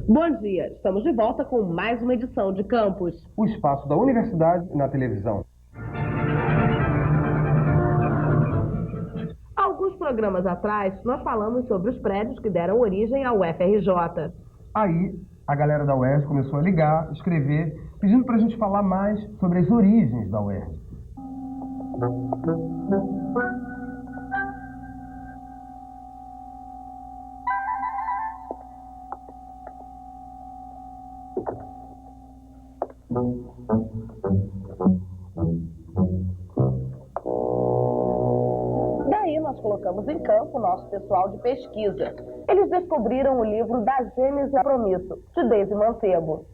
Bom dia, estamos de volta com mais uma edição de Campus. O espaço da universidade na televisão. Alguns programas atrás, nós falamos sobre os prédios que deram origem ao UFRJ. Aí, a galera da UERJ começou a ligar, escrever, pedindo para a gente falar mais sobre as origens da UERJ. Daí nós colocamos em campo o nosso pessoal de pesquisa. Eles descobriram o livro Da Gênese ao Compromisso, de Deise Mancebo.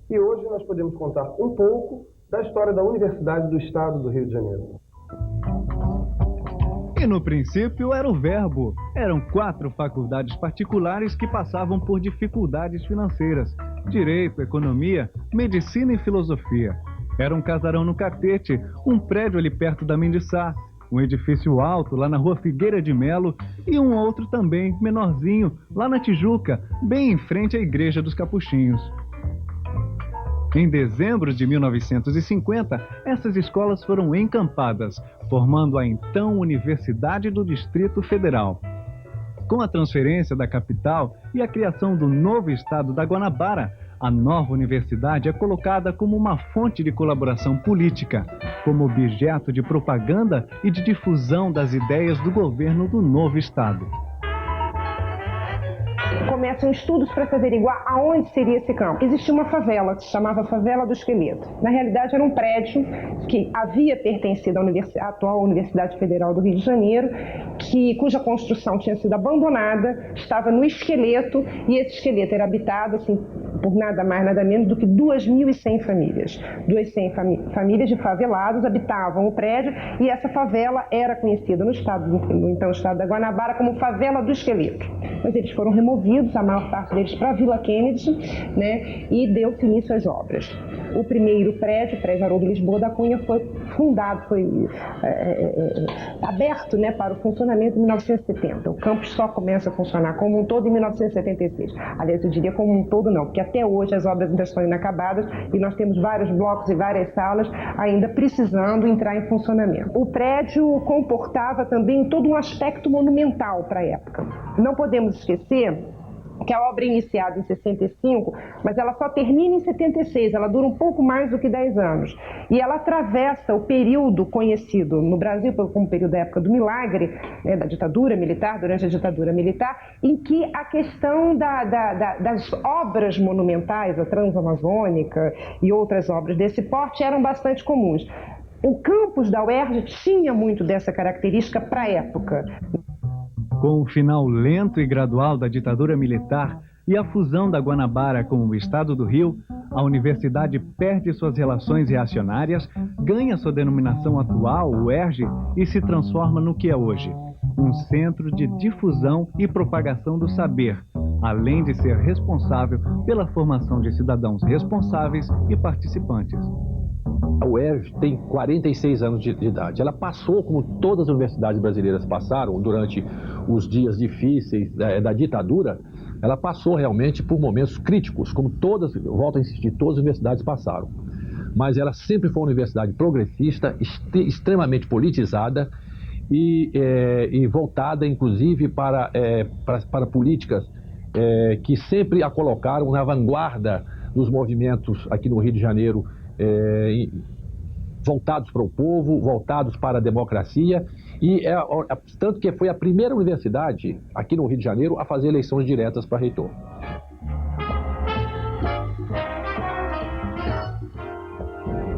E hoje nós podemos contar um pouco da história da Universidade do Estado do Rio de Janeiro. E no princípio era o Verbo. Eram 4 faculdades particulares que passavam por dificuldades financeiras: Direito, Economia, Medicina e Filosofia. Era um casarão no Catete, um prédio ali perto da Mendiçá, um edifício alto lá na Rua Figueira de Melo e um outro também, menorzinho, lá na Tijuca, bem em frente à Igreja dos Capuchinhos. Em dezembro de 1950, essas escolas foram encampadas, formando a então Universidade do Distrito Federal. Com a transferência da capital e a criação do novo estado da Guanabara, a nova universidade é colocada como uma fonte de colaboração política, como objeto de propaganda e de difusão das ideias do governo do novo estado. Começam estudos para se averiguar aonde seria esse campo. Existia uma favela que se chamava Favela do Esqueleto. Na realidade, era um prédio que havia pertencido à atual Universidade Federal do Rio de Janeiro, cuja construção tinha sido abandonada, estava no esqueleto, e esse esqueleto era habitado assim, por nada mais, nada menos do que 2.100 famílias. 2.100 famílias de favelados habitavam o prédio, e essa favela era conhecida no então estado da Guanabara como Favela do Esqueleto. Mas eles foram removidos, a maior parte deles, para a Vila Kennedy, né, e deu-se início às obras. O primeiro prédio, o prédio Haroldo Lisboa da Cunha, foi fundado, foi aberto, né, para o funcionamento em 1970. O campus só começa a funcionar como um todo em 1976. Aliás, eu diria como um todo não, porque até hoje as obras ainda estão inacabadas e nós temos vários blocos e várias salas ainda precisando entrar em funcionamento. O prédio comportava também todo um aspecto monumental para a época. Não podemos esquecer que a obra é iniciada em 65, mas ela só termina em 76, ela dura um pouco mais do que 10 anos. E ela atravessa o período conhecido no Brasil como período da época do milagre, né, da ditadura militar, durante a ditadura militar, em que a questão das obras monumentais, a Transamazônica e outras obras desse porte eram bastante comuns. O campus da UERJ tinha muito dessa característica para a época. Com o final lento e gradual da ditadura militar e a fusão da Guanabara com o estado do Rio, a universidade perde suas relações reacionárias, ganha sua denominação atual, UERJ, e se transforma no que é hoje, um centro de difusão e propagação do saber, além de ser responsável pela formação de cidadãos responsáveis e participantes. A UERJ tem 46 anos de idade. Ela passou, como todas as universidades brasileiras passaram, durante os dias difíceis da ditadura, ela passou realmente por momentos críticos, como todas, eu volto a insistir, todas as universidades passaram. Mas ela sempre foi uma universidade progressista, extremamente politizada e voltada, inclusive, para políticas que sempre a colocaram na vanguarda dos movimentos aqui no Rio de Janeiro, voltados para o povo, voltados para a democracia, e tanto que foi a primeira universidade aqui no Rio de Janeiro a fazer eleições diretas para reitor.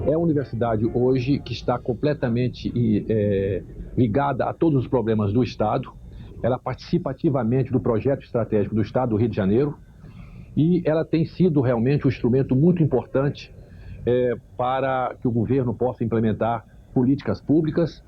É uma universidade hoje que está completamente ligada a todos os problemas do Estado. Ela participa ativamente do projeto estratégico do Estado do Rio de Janeiro, e ela tem sido realmente um instrumento muito importante para que o governo possa implementar políticas públicas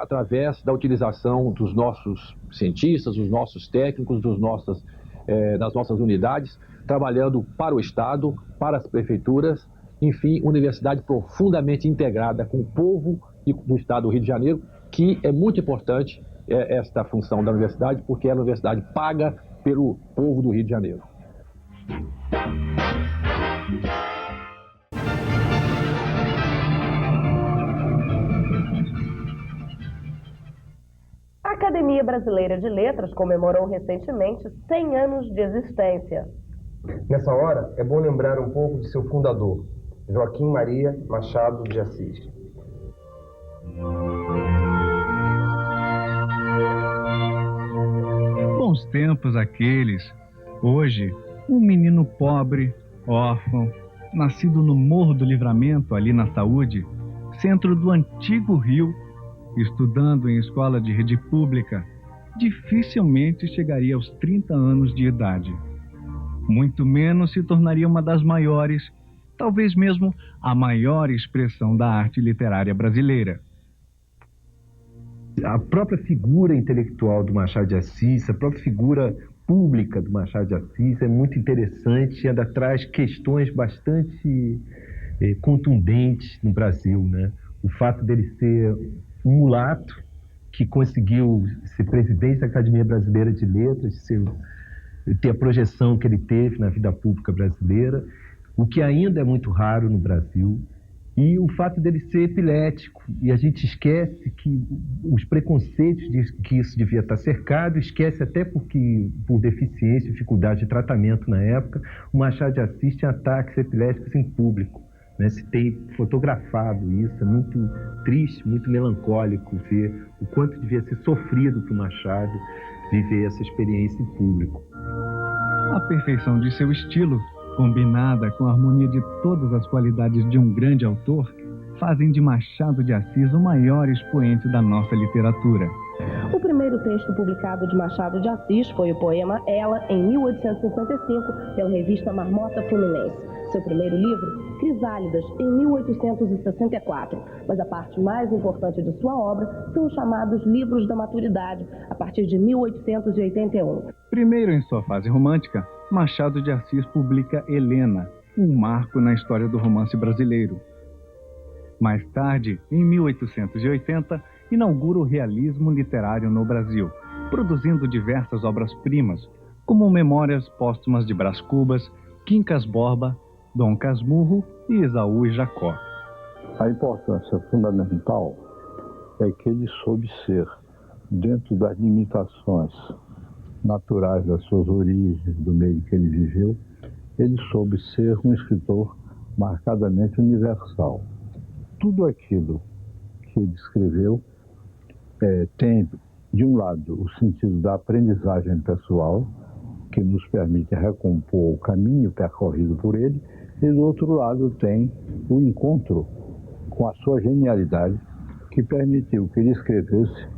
através da utilização dos nossos cientistas, dos nossos técnicos, das nossas unidades, trabalhando para o Estado, para as prefeituras, enfim, universidade profundamente integrada com o povo do Estado do Rio de Janeiro, que é muito importante esta função da universidade, porque é a universidade paga pelo povo do Rio de Janeiro. A Academia Brasileira de Letras comemorou recentemente 100 anos de existência. Nessa hora, é bom lembrar um pouco de seu fundador, Joaquim Maria Machado de Assis. Bons tempos aqueles. Hoje, um menino pobre, órfão, nascido no Morro do Livramento, ali na Saúde, centro do antigo Rio, estudando em escola de rede pública, dificilmente chegaria aos 30 anos de idade. Muito menos se tornaria uma das maiores, talvez mesmo a maior expressão da arte literária brasileira. A própria figura intelectual do Machado de Assis, a própria figura pública do Machado de Assis é muito interessante e ainda traz questões bastante contundentes no Brasil, né? O fato dele ser um mulato que conseguiu ser presidente da Academia Brasileira de Letras, ter a projeção que ele teve na vida pública brasileira, o que ainda é muito raro no Brasil, e o fato dele ser epilético, e a gente esquece que os preconceitos de que isso devia estar cercado, esquece até porque, por deficiência, dificuldade de tratamento na época, o Machado de Assis tinha ataques epiléticos em público, né? Se tem fotografado isso, é muito triste, muito melancólico ver o quanto devia ser sofrido para o Machado viver essa experiência em público. A perfeição de seu estilo, combinada com a harmonia de todas as qualidades de um grande autor, fazem de Machado de Assis o maior expoente da nossa literatura. O primeiro texto publicado de Machado de Assis foi o poema Ela, em 1855, pela revista Marmota Fluminense. Seu primeiro livro, Crisálidas, em 1864. Mas a parte mais importante de sua obra são os chamados livros da maturidade, a partir de 1881. Primeiro em sua fase romântica, Machado de Assis publica Helena, um marco na história do romance brasileiro. Mais tarde, em 1880, inaugura o realismo literário no Brasil, produzindo diversas obras-primas, como Memórias Póstumas de Brás Cubas, Quincas Borba, Dom Casmurro e Esaú e Jacó. A importância fundamental é que ele soube ser, dentro das limitações naturais das suas origens, do meio que ele viveu, ele soube ser um escritor marcadamente universal. Tudo aquilo que ele escreveu tem, de um lado, o sentido da aprendizagem pessoal, que nos permite recompor o caminho percorrido por ele, e do outro lado tem o encontro com a sua genialidade, que permitiu que ele escrevesse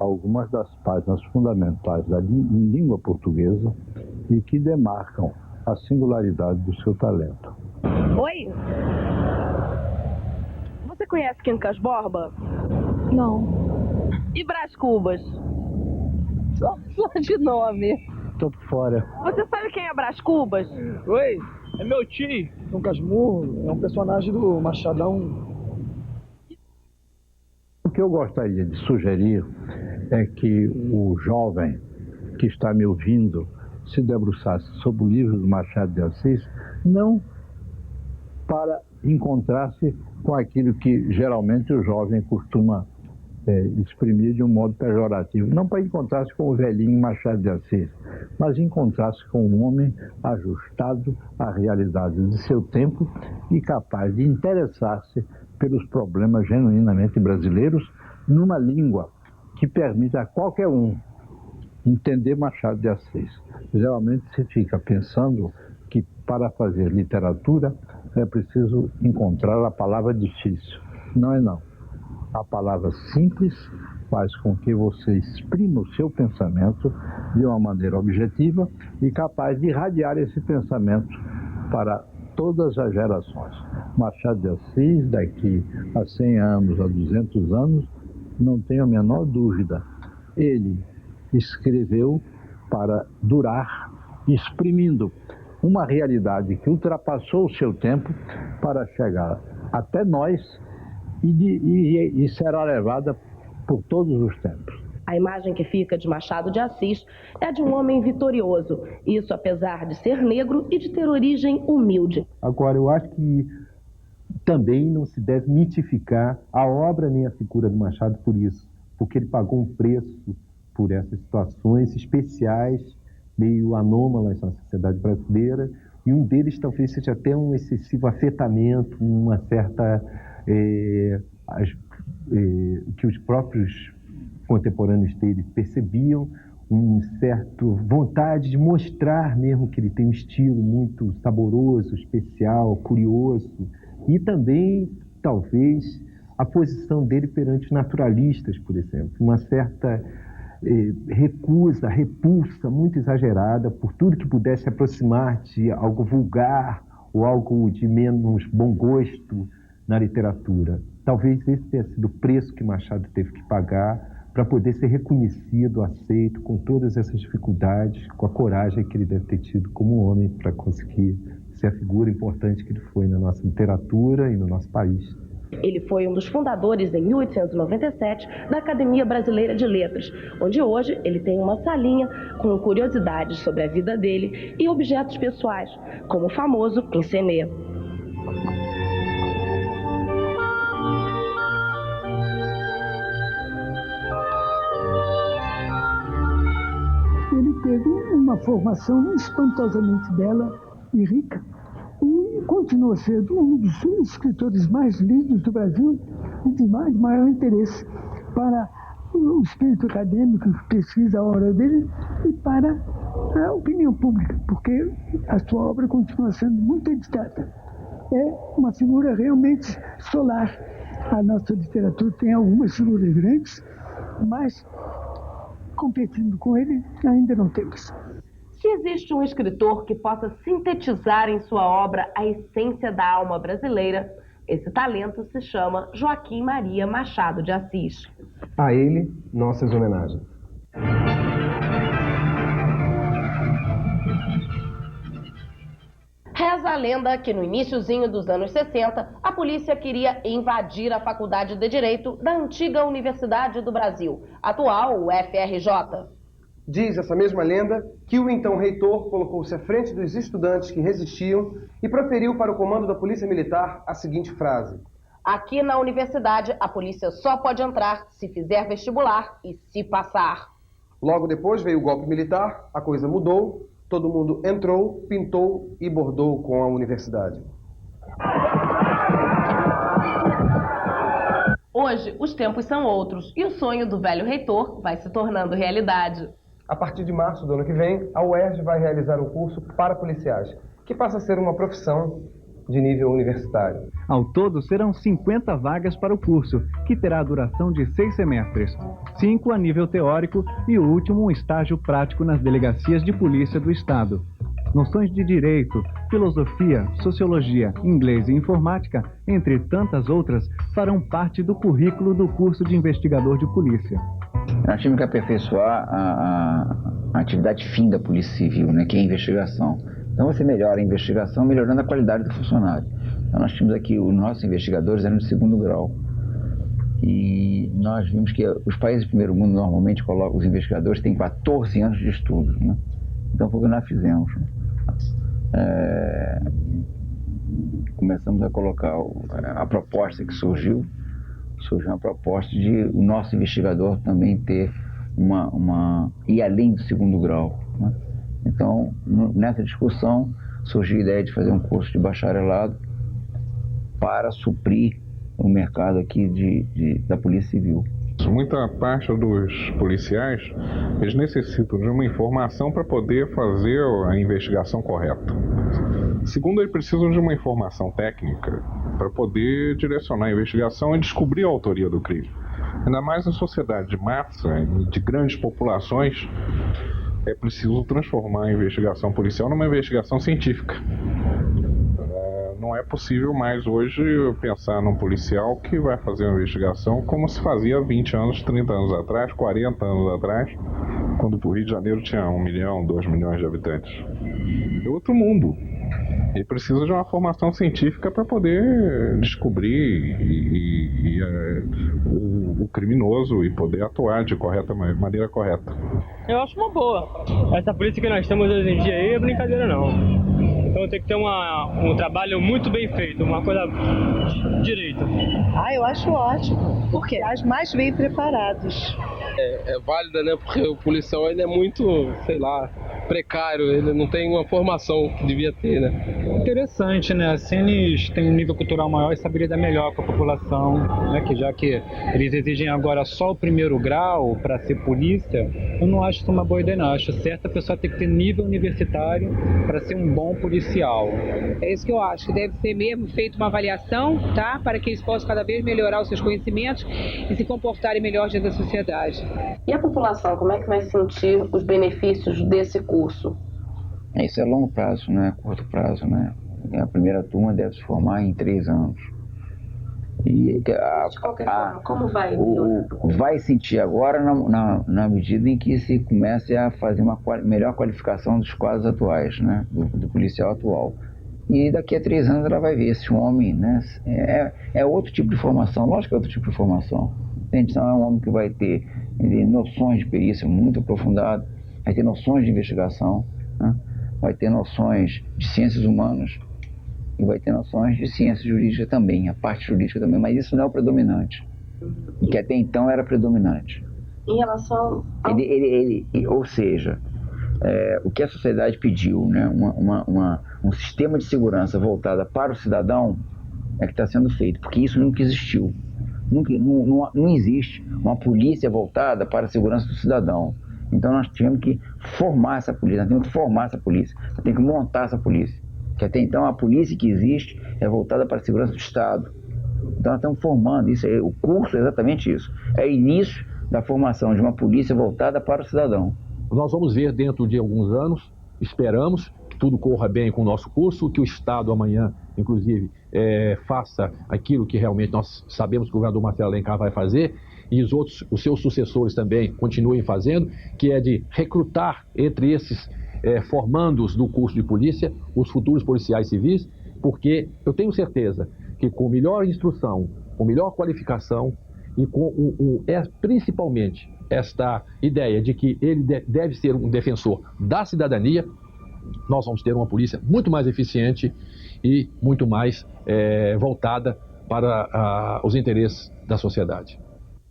algumas das páginas fundamentais em língua portuguesa e que demarcam a singularidade do seu talento. Oi? Você conhece Quincas Borba? Não. E Brás Cubas? Só de nome. Tô por fora. Você sabe quem é Brás Cubas? Oi, é meu tio. Dom Casmurro é um personagem do Machadão. O que eu gostaria de sugerir é que o jovem que está me ouvindo se debruçasse sobre o livro do Machado de Assis, não para encontrar-se com aquilo que geralmente o jovem costuma exprimir de um modo pejorativo, não para encontrar-se com o velhinho Machado de Assis, mas encontrar-se com um homem ajustado à realidade de seu tempo e capaz de interessar-se pelos problemas genuinamente brasileiros numa língua que permita a qualquer um entender Machado de Assis. Geralmente se fica pensando que para fazer literatura é preciso encontrar a palavra difícil. Não é não. A palavra simples faz com que você exprima o seu pensamento de uma maneira objetiva e capaz de irradiar esse pensamento para todas as gerações. Machado de Assis, daqui a 100 anos, a 200 anos, não tenho a menor dúvida. Ele escreveu para durar, exprimindo uma realidade que ultrapassou o seu tempo para chegar até nós e será levada por todos os tempos. A A imagem que fica de Machado de Assis é a de um homem vitorioso, isso apesar de ser negro e de ter origem humilde. Agora, eu acho que também não se deve mitificar a obra nem a figura do Machado por isso, porque ele pagou um preço por essas situações especiais, meio anômalas na sociedade brasileira, e um deles talvez seja até um excessivo afetamento, uma certa... que os próprios contemporâneos dele percebiam, uma certa vontade de mostrar mesmo que ele tem um estilo muito saboroso, especial, curioso, e também, talvez, a posição dele perante os naturalistas, por exemplo, uma certa recusa, repulsa muito exagerada por tudo que pudesse aproximar de algo vulgar ou algo de menos bom gosto na literatura. Talvez esse tenha sido o preço que Machado teve que pagar para poder ser reconhecido, aceito, com todas essas dificuldades, com a coragem que ele deve ter tido como homem para conseguir ser a figura importante que ele foi na nossa literatura e no nosso país. Ele foi um dos fundadores, em 1897, da Academia Brasileira de Letras, onde hoje ele tem uma salinha com curiosidades sobre a vida dele e objetos pessoais, como o famoso pincenê. Ele teve uma formação espantosamente bela e rica e continua sendo um dos escritores mais lidos do Brasil e de maior interesse para o espírito acadêmico que pesquisa a obra dele e para a opinião pública, porque a sua obra continua sendo muito editada. É uma figura realmente solar. A nossa literatura tem algumas figuras grandes, mas competindo com ele ainda não temos. Se existe um escritor que possa sintetizar em sua obra a essência da alma brasileira, esse talento se chama Joaquim Maria Machado de Assis. A ele, nossas homenagens. Reza a lenda que no iniciozinho dos anos 60, a polícia queria invadir a Faculdade de Direito da antiga Universidade do Brasil, atual UFRJ. Diz essa mesma lenda que o então reitor colocou-se à frente dos estudantes que resistiam e proferiu para o comando da Polícia Militar a seguinte frase: aqui na universidade, a polícia só pode entrar se fizer vestibular e se passar. Logo depois veio o golpe militar, a coisa mudou, todo mundo entrou, pintou e bordou com a universidade. Hoje, os tempos são outros e o sonho do velho reitor vai se tornando realidade. A partir de março do ano que vem, a UERJ vai realizar um curso para policiais, que passa a ser uma profissão de nível universitário. Ao todo, serão 50 vagas para o curso, que terá a duração de 6 semestres, 5 a nível teórico e o último um estágio prático nas delegacias de polícia do Estado. Noções de direito, filosofia, sociologia, inglês e informática, entre tantas outras, farão parte do currículo do curso de investigador de polícia. Nós tínhamos que aperfeiçoar a atividade fim da Polícia Civil, né, que é a investigação. Então você melhora a investigação melhorando a qualidade do funcionário. Então nós tínhamos aqui, os nossos investigadores eram de 2º grau. E nós vimos que os países do primeiro mundo normalmente colocam, os investigadores têm 14 anos de estudo, né? Então foi o que nós fizemos. Começamos a colocar a proposta que surgiu uma proposta de o nosso investigador também ter ir além do 2º grau, né? Então, nessa discussão, surgiu a ideia de fazer um curso de bacharelado para suprir o mercado aqui da Polícia Civil. Muita parte dos policiais, eles necessitam de uma informação para poder fazer a investigação correta. Segundo, eles precisam de uma informação técnica para poder direcionar a investigação e descobrir a autoria do crime. Ainda mais em sociedade de massa, de grandes populações, é preciso transformar a investigação policial numa investigação científica. Não é possível mais hoje pensar num policial que vai fazer uma investigação como se fazia 20 anos, 30 anos atrás, 40 anos atrás, quando o Rio de Janeiro tinha 1 milhão, 2 milhões de habitantes. É outro mundo. Ele precisa de uma formação científica para poder descobrir o criminoso e poder atuar de maneira correta. Eu acho uma boa. Essa polícia que nós temos hoje em dia aí é brincadeira não. Então tem que ter um trabalho muito bem feito, uma coisa direita. Eu acho ótimo. Por quê? As mais bem preparados. É válida, né? Porque o policial ele é muito, sei lá, precário, ele não tem uma formação que devia ter, né? Interessante, né? Assim eles têm um nível cultural maior e saber lidar melhor com a população, né? Que já que eles exigem agora só o primeiro grau para ser polícia, eu não acho isso uma boa ideia, não. Eu acho certo a pessoa ter que ter nível universitário para ser um bom policial. É isso que eu acho, que deve ser mesmo feita uma avaliação, tá? Para que eles possam cada vez melhorar os seus conhecimentos e se comportarem melhor diante da sociedade. E a população, como é que vai sentir os benefícios desse curso? Isso é longo prazo, não é curto prazo, né? A primeira turma deve se formar em 3 anos. E de qualquer forma, como vai? Vai sentir agora na medida em que se comece a fazer uma melhor qualificação dos quadros atuais, né? Do policial atual. E daqui a 3 anos ela vai ver esse homem, né? É outro tipo de formação, lógico que é outro tipo de formação. Então é um homem que vai ter noções de perícia muito aprofundadas, vai ter noções de investigação, né? Vai ter noções de ciências humanas e vai ter noções de ciência jurídica também, a parte jurídica também, mas isso não é o predominante, que até então era predominante. Em relação ao... Ou seja, o que a sociedade pediu, né? Um sistema de segurança voltado para o cidadão é que está sendo feito, porque isso nunca existiu. Não existe uma polícia voltada para a segurança do cidadão. Então nós tivemos que formar essa polícia, nós temos que formar essa polícia, nós temos que montar essa polícia. Que até então a polícia que existe é voltada para a segurança do Estado. Então nós estamos formando, o curso é exatamente isso. É o início da formação de uma polícia voltada para o cidadão. Nós vamos ver dentro de alguns anos, esperamos que tudo corra bem com o nosso curso, que o Estado amanhã, inclusive, faça aquilo que realmente nós sabemos que o governador Marcelo Alencar vai fazer, e os seus sucessores também continuem fazendo, que é de recrutar entre esses formandos do curso de polícia os futuros policiais civis, porque eu tenho certeza que com melhor instrução, com melhor qualificação e com principalmente esta ideia de que ele deve ser um defensor da cidadania, nós vamos ter uma polícia muito mais eficiente e muito mais voltada para os interesses da sociedade.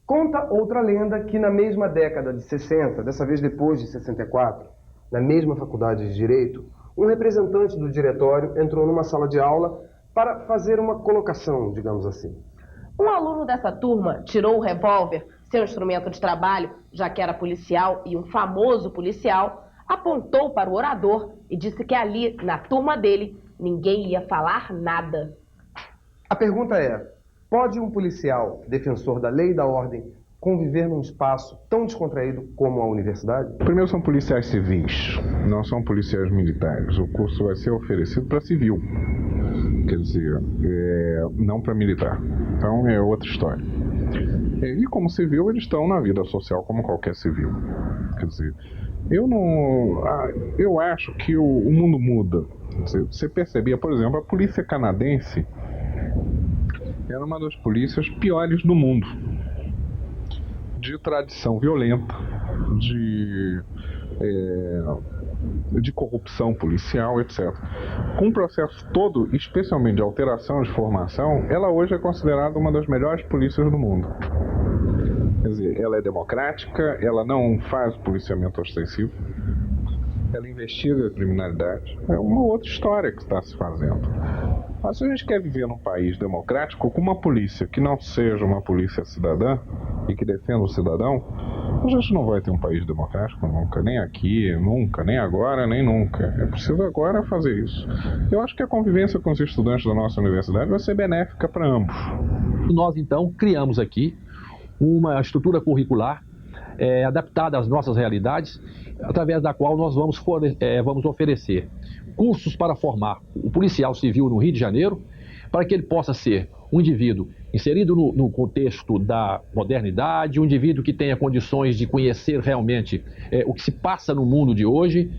Conta outra lenda que na mesma década de 60, dessa vez depois de 64, na mesma faculdade de Direito, um representante do diretório entrou numa sala de aula para fazer uma colocação, digamos assim. Um aluno dessa turma tirou o revólver, seu instrumento de trabalho, já que era policial e um famoso policial, apontou para o orador e disse que ali, na turma dele, ninguém ia falar nada. A pergunta é, pode um policial, defensor da lei e da ordem, conviver num espaço tão descontraído como a universidade? Primeiro, são policiais civis, não são policiais militares. O curso vai ser oferecido para civil, quer dizer, não para militar. Então é outra história. E como civil, eles estão na vida social como qualquer civil. Quer dizer, eu acho que o mundo muda. Você percebia, por exemplo, a polícia canadense era uma das polícias piores do mundo, de tradição violenta, de corrupção policial, etc. Com o processo todo, especialmente de alteração de formação, ela hoje é considerada uma das melhores polícias do mundo. Quer dizer, ela é democrática, ela não faz policiamento ostensivo, ela investiga a criminalidade. É uma outra história que está se fazendo. Mas se a gente quer viver num país democrático com uma polícia que não seja uma polícia cidadã e que defenda o cidadão, a gente não vai ter um país democrático nunca, nem aqui, nunca, nem agora, nem nunca. É preciso agora fazer isso. Eu acho que a convivência com os estudantes da nossa universidade vai ser benéfica para ambos. Nós, então, criamos aqui uma estrutura curricular adaptada às nossas realidades, através da qual nós vamos oferecer cursos para formar o policial civil no Rio de Janeiro, para que ele possa ser um indivíduo inserido no contexto da modernidade, um indivíduo que tenha condições de conhecer realmente o que se passa no mundo de hoje,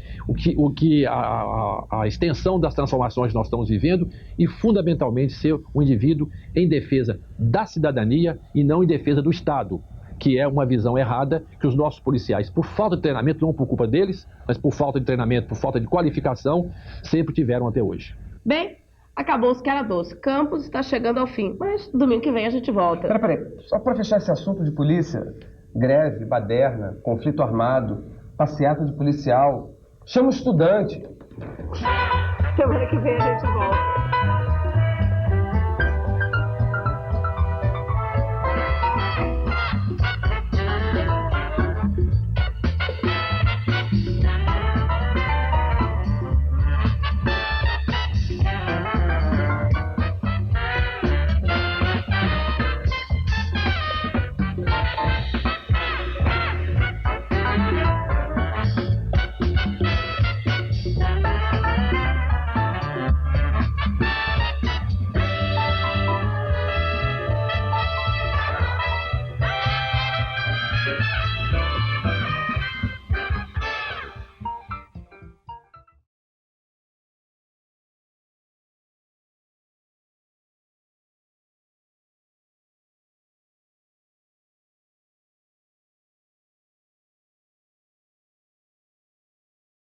a extensão das transformações que nós estamos vivendo e, fundamentalmente, ser um indivíduo em defesa da cidadania e não em defesa do Estado, que é uma visão errada que os nossos policiais, por falta de treinamento, não por culpa deles, mas por falta de treinamento, por falta de qualificação, sempre tiveram até hoje. Bem, acabou os que era doce. Campos está chegando ao fim, mas domingo que vem a gente volta. Peraí, só para fechar esse assunto de polícia, greve, baderna, conflito armado, passeata de policial, chama o estudante. Semana que vem a gente volta.